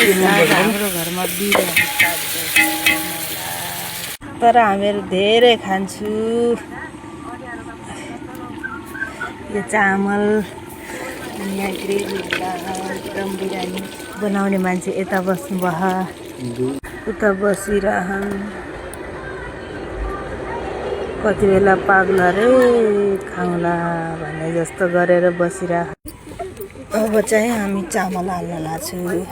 हाम्रो घरमा बिरुवाहरू तर हामीहरू धेरै खान्छु। यो चामल यहाँ ग्रेभी दम बिरयानी बनाउने मान्छे यता बस्नु भयो, उता बसिरहन्। कति बेला पाग्ला रे खाउँला भन्ने जस्तो गरेर बसिरह। अब चाहिँ हामी चामल हाल्न लाग्छौँ।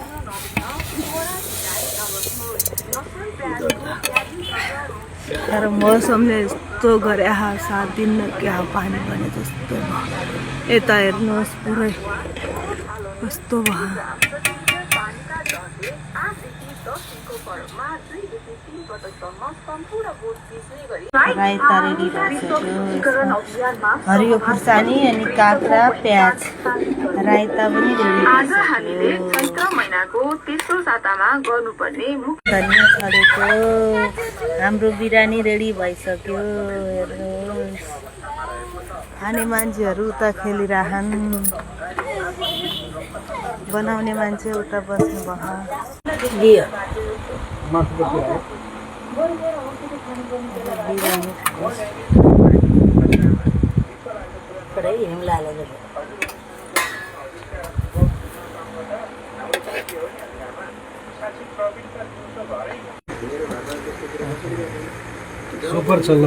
तर मौसमले यस्तो गरे सात दिन क्या पानी पर्ने जस्तो भयो। यता हेर्नुहोस् पुरै कस्तो भयो। रायता रेडी भइसक्यो। हरियो खुर्सानी अनि काँक्रा प्याज रायता पनि रेडी धनिया छरेको। हाम्रो बिरयानी रेडी भइसक्यो। हेर्नुहोस् खाने मान्छेहरू उता खेलिरहन्, बनाउने मान्छे उता बस्नु भयो। सुपर चल